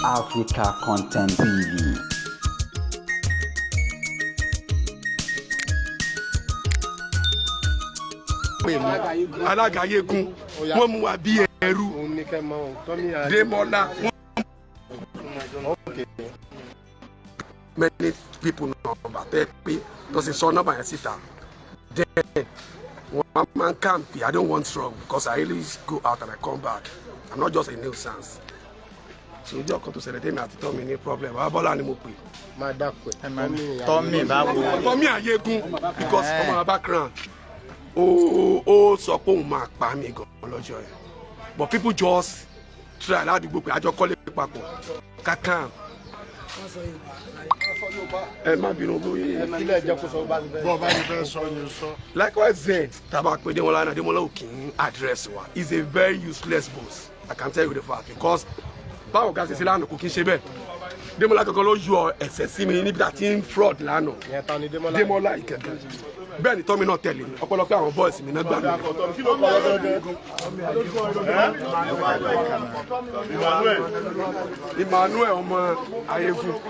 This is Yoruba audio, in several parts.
Africa Content TV. Alága Yegun wọ́n mú wa bí ẹrú Demola. Many people know about that. Because it's all number sister. Then one man can't be. I don't want trouble because I really go out and I come back. I'm not just a nuisance. So you just come to say that I tell me no problem. I ball animal pay. My dark Tommy and Yegun because of my background. Oh, so come back by me go lọ́jọ́. But people just try that go. I just call it papọ̀. Kakan. Likewise, Tabak Demola and Demola King address is a very useless boss. I can tell you the fact because Bao Gas is Lano cooking shebe. Demola Colo, you are excessive in that in fraud Lano. Demola Ikagan. Ben told me not telling. Opoloka our boys in Nagba. Emmanuel Ayefu.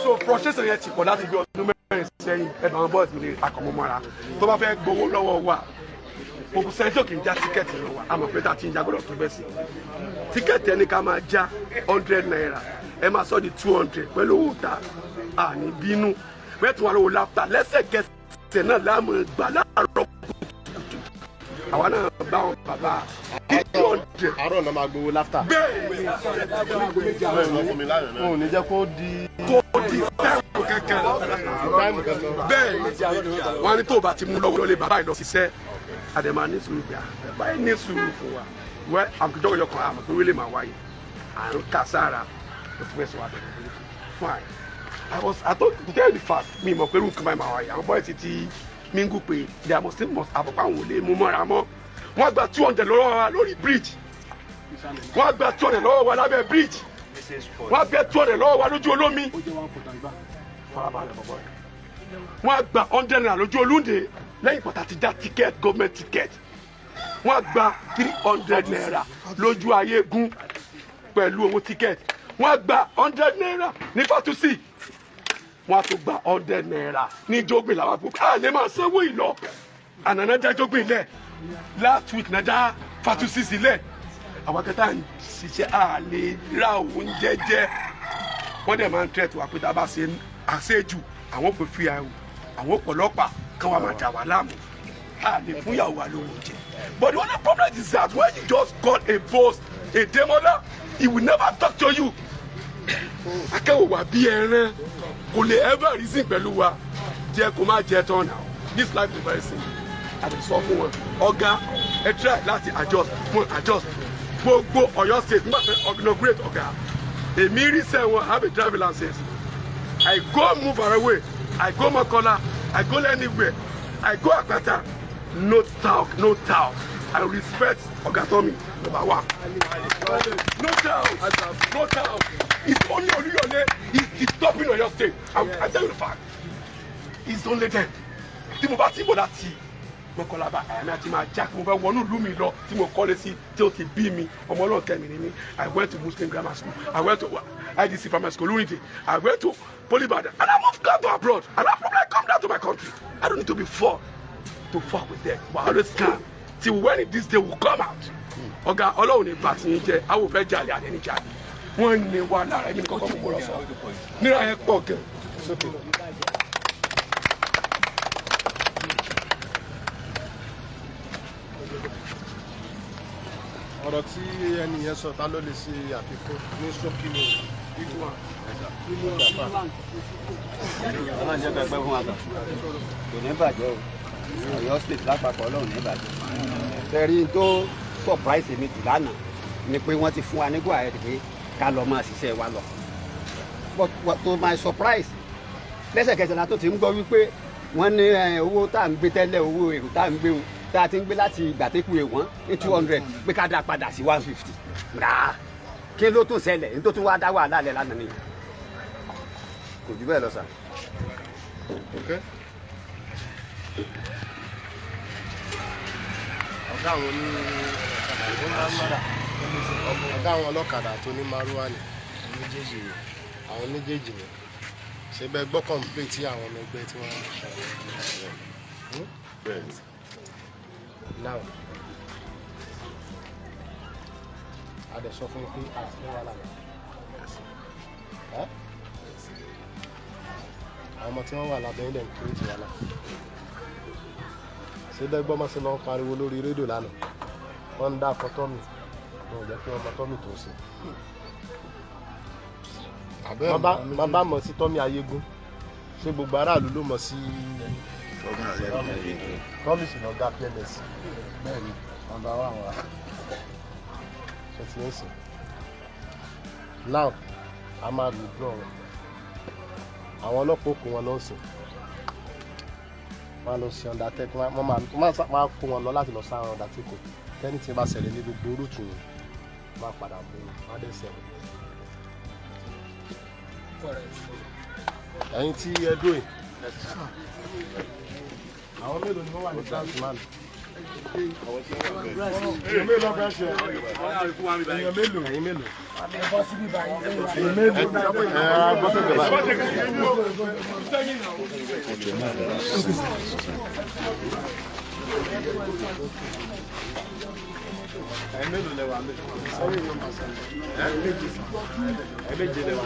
So process yẹn ti pọ̀ láti bí ọdún mẹ́rin sẹ́yìn ẹ̀dùn àwọn boys mi lè akọ̀mọ́mọ́ra tó bá fẹ́ gbowó lọ́wọ́ wa òkú sẹ́ńtò kì í já tíkẹ́ẹ̀tì lọ́wọ́ àmọ́ pé tá a ti ń já gbọ́dọ̀ tún bẹ́ẹ̀ sí tíkẹ́ẹ̀tì ẹni ká máa já 100 naira ẹ máa sọ di 200 pẹ̀lú owó ta àní bínú mẹ́tùn wà lówó láfta lẹ́sẹ̀kẹsẹ̀ náà láàmú gbà láàárọ̀ kùtùkùtù àwa náà bá wọn bàbá 200 àárọ̀ náà máa gbowó láfta. bẹ́ẹ̀ ni ní jẹ́ kó di táìmù kankan bẹ́ẹ̀ wọ́n ní tó bá ti mú lọ́wọ́ lọ́lẹ̀ bàbá ìlọ ṣiṣẹ́ àdèmà ní sùúrù gbà báyìí ní sùúrù fún wa wẹ́ àmùjọ́ yọkàn àmọ̀ pé wílé máa wáyé àrùn kàsára ló fún ẹ̀sùn wa bẹ̀rẹ̀ fine I thought to tell you the fact mi mọ̀ pé irú nǹkan báyìí máa wáyé àwọn bọ́ọ̀ ti mingu pé their must àbọ̀pá àwọn olè mú mọ́ra mọ́ wọ́n gba 200 lọ́wọ́ wa lórí bridge wọ́n gba 200 lọ́wọ́ wa lábẹ́ bridge wọ́n gbé 200 lọ́wọ́ wa lójú olómi wọ́n gba 100 naira lójú olúnde lẹ́yìn pàtàkì já ticket government ticket wọ́n gba 300 naira lójú Ayégún pẹ̀lú owó ticket wọ́n gba 100 naira ní Fatusi wọ́n tún gba 100 naira ní Jogbin làwọn àpò ká lè máa sanwó ìlọ ànàná já Jogbin lẹ̀ last week náà já Fatusi sílẹ̀ àwọn akẹ́tà ń ṣiṣẹ́ àlè ra oúnjẹ jẹ wọ́n dẹ̀ máa ń tẹ̀tù àpẹta bá ṣe àṣejù àwọn kò fi àwọn ọ̀pọ̀lọpàá kan wà máa dà wá láàmú àlè fún ìyàwó wa lóhun jẹ. But the only problem is that when you just call a boss a Demola he will never talk to you. akẹ́wò wà bí ẹran kò lè ever reason pẹ̀lú wa jẹ́ kó má jẹ́ tán now this life is very simple àti sọ fún wọn ọ̀gá ẹ try láti adjust gbogbo Ọ̀yọ́ state nígbà tí inaugurate ọ̀gá èmi rí sẹ́wọ̀n have a driving license I go move away I go Makola I go anywhere I go Akpata no talk I respect Oga Tommy number one no doubt it's only Oluyole is disturbing Ọ̀yọ́ state I tell you the fact it's only them tí mo bá ti bọ̀ láti Makola bá àyàmí àti máa já kí mo fẹ́ wọnú ìlú mi lọ tí mo kọ́lé sí tí ó ti bí mi ọmọ náà kẹ́mi ní mi I went to Muslim grammar school I went to IDC primary school Lunite I went to Polybadan and I moved down to abroad and I probably come down to my country I don't need to be fuck with them but I always calm till when this day will come out ọ̀gá Ọlọ́run ní bá ti ń jẹ àwọn òfẹ́ jalè àdéní jalè wọ́n ní wà lára ẹni kọ́kọ́ fún mọ́ra sọ níra ẹ pọ̀ gan. ọ̀rọ̀ tí ẹni yẹn sọ ta ló lè ṣe àfikún ní ṣókí ni ọlọ́run jẹ́ pẹ́pẹ́ fún wa kò ní bàjẹ́ o Ọ̀yọ́ state lápapọ̀ Ọlọ́run ní bàjẹ́. tẹ̀rí tó surprise mi jù lánàá ni pé wọ́n ti fún wa nígbà ẹ̀ pé ká lọ máa ṣiṣẹ́ wa lọ but to my surprise lẹ́sẹ̀kẹsẹ̀ la tó ti ń gbọ́ wípé wọ́n ní owó tá à ń gbé tẹ́lẹ̀ owó èrò tá à ń gbé wọn tá a ti ń gbé láti ìgbàtẹ́kù èèwọ̀n ní 200 pé ká dá padà sí 150 rà kí ló tún ṣẹlẹ̀ ní tó tún wá dá wàhálà lẹ̀ lánàá nìyẹn kò jù bẹ́ẹ̀ lọ sà. ọ̀gá àwọn ní ọ̀gá àwọn ọlọ́kadà tó ní Maruwa ni àwọn méjèèjì ni ṣe bẹ́ẹ̀ gbọ́ complaint tí àwọn ọmọ ẹgbẹ́ tí wọ́n ń ṣe now a dẹ̀ sọ fún mi pé àti wà lára àwọn ọmọ tí wọ́n wà lábẹ́ ilẹ̀ ń kiri ti wà lára ṣe bẹ́ẹ̀ gbọ́ mọ́ sí lọ́n pariwo lórí rédíò lánàá wọ́n ń dá akọ tọ́mì wọn ò jẹ́ kí ọmọ tọ́mì tó ṣe má bá mọ̀ sí tọ́mì ayégún ṣé gbogbo aráàlú ló mọ̀ sí tọ́mì sì lọ gá PMS bẹ́ẹ̀ ni wọ́n bá wà wá ṣe ti ń sìn now a máa lù dùn ọ̀rọ̀ àwọn ọlọ́pàá òkú wọn ló ń sìn wọ́n lọ sí undertake wọ́n máa kó wọn lọ láti lọ sáwọn undertake tẹ́ni tí bá ṣẹlẹ̀ ní gbogbo orúkú yẹn máa padà mú wọn dé ṣẹlẹ̀. ẹ̀yin tí ẹ dóye àwọn mélòó ni wọ́n wà ní transman èèyàn mélòó fẹ́ ṣe èèyàn mélòó ẹ̀yin mélòó mélòó lẹ́wà méjì lẹ́wà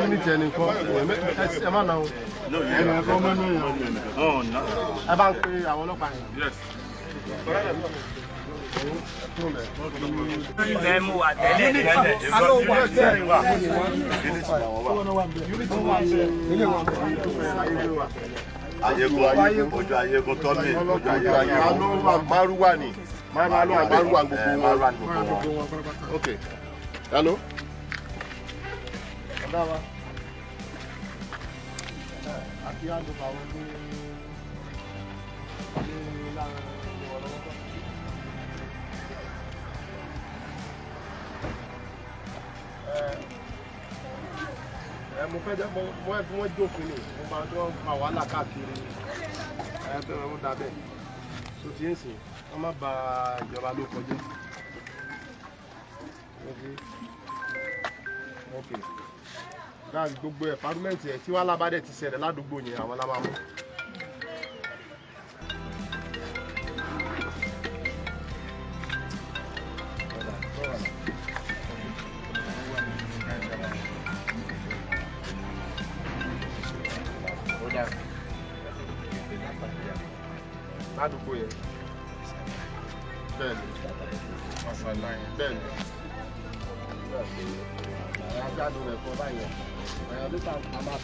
unity ẹni kọ́ ẹ má náà ẹni ẹ̀kọ́ mẹ́nu yẹn ẹ bá ń pe àwọn ọlọ́pàá yẹn. Ojú ayégun tọ́mì ojú ayégun Maruwa ni Maruwa gbogbo wọn. Ok, hello. Mo fẹ́ jẹ́ mo ẹ̀ tí wọ́n jókòó ni mo máa tí wọ́n fa wàhálà káàkiri bẹ́ẹ̀ wọ́n dábẹ́ tó ti ń sìn wọ́n má ba ìjọba ló kọjá. Gáàsì gbogbo ẹ̀ pàrọ́mẹ́ǹtì ẹ̀ tí wọ́n alábàdẹ̀ ti ṣẹlẹ̀ ládùúgbò yẹn àwọn la máa mú. Ládùúgbò yẹn bẹ́ẹ̀ni bẹ́ẹ̀ni ajáde rẹ̀ fún báyẹn ẹ̀yàn nípa a máa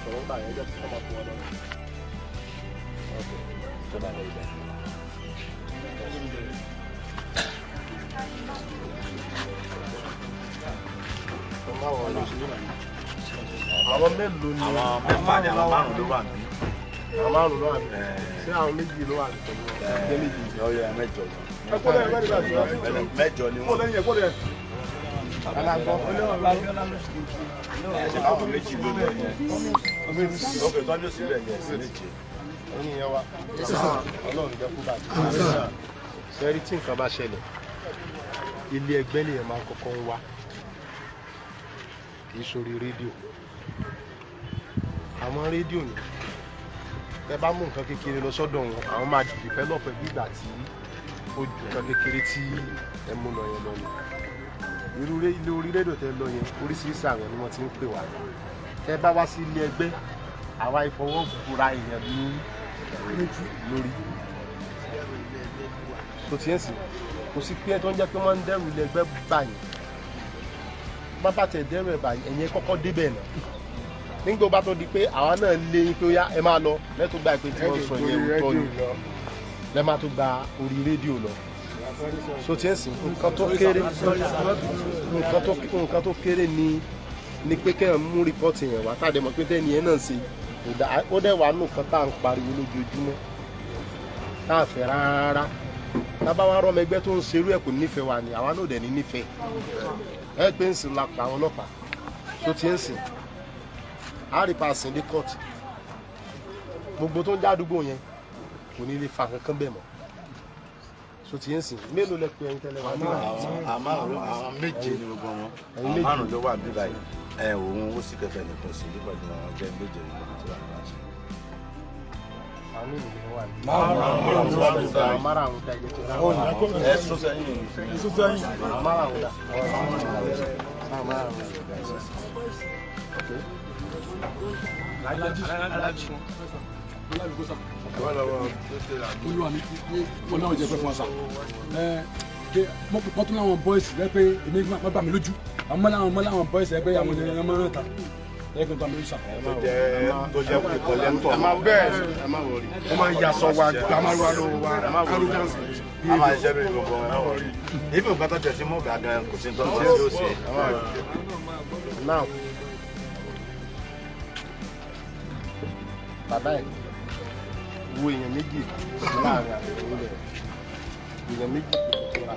sọ̀rọ̀ báyẹn jẹ́ kí wọ́n máa fún ọ lọ́wọ́. Àwọn mélòó ni àwọn mẹ́fà ni àwọn márùn ló wà ní. Àwọn márùn ló wà ní. Ṣé àwọn méjì ló wà ní pẹ̀lú wọn? Ṣé méjì? Ọyọ mẹ́jọ ni. Mẹ́jọ ni wọ́n. Àwọn méjì ló lọ yẹn. Ókè tọ́jú síbẹ̀ yẹn sí méje. Ẹyin yẹn wa. Ọlọ́run jẹ́ kú bàjẹ́. Ṣẹ́rí tí nǹkan bá ṣẹlẹ̀, ilé ẹgbẹ́ lèèyàn máa kọ́kọ́ ń wá. Kì í sórí rédíò. Àwọn rédíò ni ẹ bá mú nǹkan kékeré lọ sọ́dọ̀ wọn, àwọn máa develop bí ìgbà tí ó ju nǹkan kékeré tí ẹ mú lọ yẹn lọ ni. Irú ilé orí rédíò tẹ lọ yẹn oríṣiríṣi àwọn ni wọ́n ti ń pè wá. Tẹ bá wá sí ilé ẹgbẹ́, àwa ìfọwọ́bùra èèyàn lórí. Tó ti ń sìn, kò sí pé ẹ tó ń jẹ́ pé wọ́n ń dẹ́rù ilé ẹgbẹ́ báyìí. Bàbá tẹ dẹ́rù ẹ̀ báyìí, ẹ̀yin kọ́kọ́ débẹ̀ náà. Nígbà bá tó di pé àwa náà lé yín pé ó yá ẹ máa lọ lẹ́tọ́ gba ìpè tí wọ́n sọ yẹn òótọ́ ni lẹ́ máa tó gba orí rédíò lọ. So tí ẹ sìn nǹkan tó kéré ni pé kẹ́ ẹ̀ mú rìpọ́ọ̀tì yẹn wá táàdé mọ̀ pé tẹ́ni yẹn náà ṣe ó dẹ̀ wà nù kan tá à ń pariwo lójoojúmọ́ tá à fẹ́ rárá tábà wá rọ́mọ ẹgbẹ́ tó ń ṣerú ẹ̀ kò nífẹ̀ẹ́ wa ni àwa náà dẹ̀ ní nífẹ̀ẹ́ ẹ pé ń sìn la pa àwọn ọlọ́pàá. So tí ẹ sìn àrípàsìn dé court gbogbo tó ń jádùúgbò yẹn kò ní lè fa kankan bẹ́ẹ̀ mọ́. so ti ń sìn mélòó lẹ pé ẹ̀yin tẹ́lẹ̀ wá ní àwọn méje ni gbogbo wọn àwọn márùn ló wà bí báyìí òun ó sì kẹfẹ nìkan sí nípa ìgbà wọn jẹ méje ní ọdún tí wà ní àṣẹ. márùn da ẹ̀jẹ̀ tó rà ẹ sún sẹ́yìn márùn da olúwa mi wọn náà jẹ pé fún ọsà mo tún láwọn boys rẹ pé èmi má bà mí lójú àwọn láwọn boys rẹ pé àwọn ènìyàn máa ń ta lẹ́kùn tó àmì ìṣà. tó jẹ́ kọ̀lẹ́ńtọ̀. ẹ máa bẹ́ẹ̀ ẹ máa wọrí ẹ máa yasọ wa gbàmárùwà lọ́wọ́ wa ẹ máa wọrí a máa ṣiṣẹ́ lórí gbogbo ẹ máa wọrí ibi nǹkan tó tẹ̀ sí mọ́ gàgà kò sí tó ń tẹ̀ sí òsì. now bàbá ẹ̀ wo èèyàn méjì láàrin àwọn ìwúlẹ̀ èèyàn méjì tó rà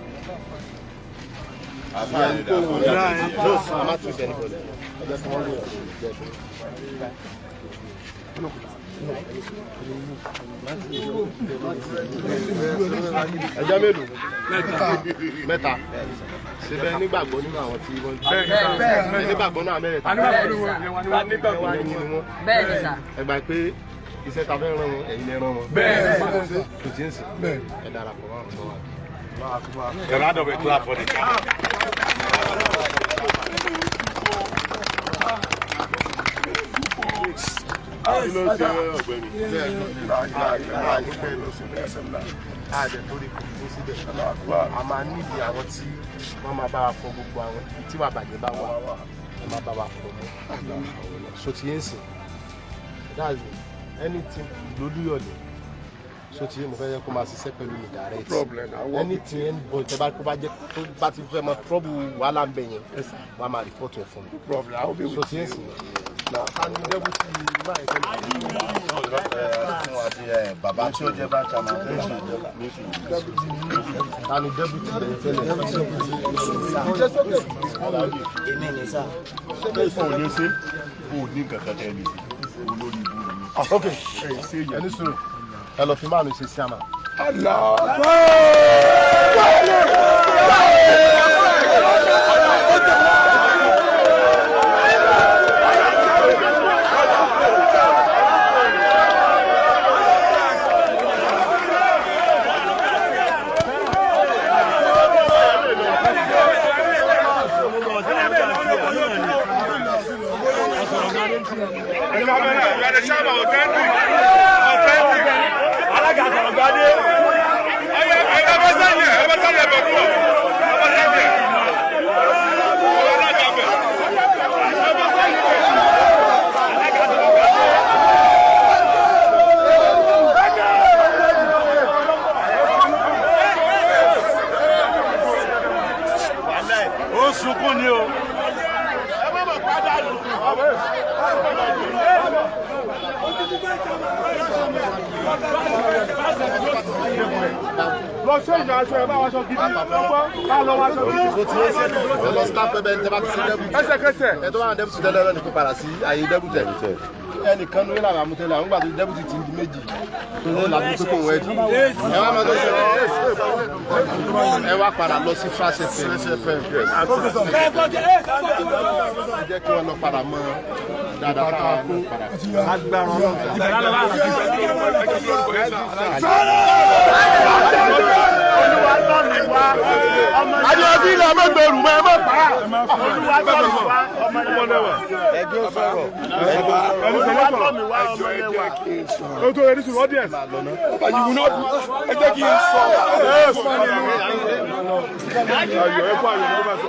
àti tó wù ní yóò sàn á má tún bẹ̀rẹ̀ bọ̀lẹ̀ ọjọ́ tí wọ́n lè ẹjọ́ mélòó mẹ́ta ṣe bẹ́ẹ̀ nígbàgbọ́ nínú àwọn tí wọ́n bẹ́ẹ̀ nígbàgbọ́ náà mẹ́rẹ̀ẹ́ta bẹ́ẹ̀ ni sà ẹgbà pé iṣẹ́ ta fẹ́ rán wọn ẹ̀yin lè rán wọn bẹ́ẹ̀ kò tí ń sìn ẹ darapọ̀ mọ́ àwọn ọmọ wa. A round of applause for the camera. àjẹ torí kò fún síbẹ̀ a máa nídìí àwọn tí wọ́n máa bá wa fọ gbogbo àwọn ibi tí wàá bàjẹ́ bá wà wọ́n máa bá wa fọ mọ́ so ti yẹn sìn that's anything lólúyọ̀lẹ̀ so ti yẹn mo fẹ́ yẹ kó máa ṣiṣẹ́ pẹ̀lú mi direct anything anybody tẹ́ bá kó bá jẹ́ tó bá ti fẹ́ máa trouble wàhálà ń bẹ̀ yẹn wọ́n á máa report ẹ̀ fún mi so ti yẹn sìn tani dẹ́bùtì máa ń tẹ́lẹ̀ Bàbá tí ó jẹ́ bá ta máa tẹ́lẹ̀ tani dẹ́bùtì lẹ́yìn tẹ́lẹ̀ èmi ni sà. ò lè ṣe kò ní kankan tẹ́lẹ̀ olórí ibú ni. ok ẹni sùúrù ẹ lọ fi máa ń ṣe sí àmà. Sunkún ni o. lọ ṣe ìyá aṣọ ẹ bá wàṣọ gidi lọ́gbọ́ ká lọ wàṣọ gidi. ẹ lọ sí tápẹ́ bẹ́ẹ̀ ní tẹ́ bá ti ṣe dẹ́bùtì. ẹsẹ̀kẹsẹ̀. ẹ tó bá wọn dẹ́bùtì tẹ́lẹ̀ lọ́nà kó padà sí ayé dẹ́bùtì ẹ̀. ẹnìkan ló ń làwọn amútẹ́lẹ̀ àwọn gbàgbé dẹ́bùtì ti ń di méjì tó ń làbí pé kò wọ́n ẹ̀ dì. ẹ wá máa tó ṣe ẹ wá padà lọ sí Fresh FM. jẹ́ kí wọ́n lọ padà mọ́ dáadáa káwọn lọ padà. agbára Adéọdí ilé ọmọ gbèrú mọ ẹ mọ pa. Olúwa tọ́ mi wá ọmọ ẹlẹ́wà. Ẹjọ́ sọ̀rọ̀. Olúwa tọ́ mi wá ọmọ ẹlẹ́wà. o tó yẹ ní sùn ọdí ẹ. you will not ẹ jẹ́ kí n sọ. ayọ̀ ẹ kó ayọ̀ ló bá sọ.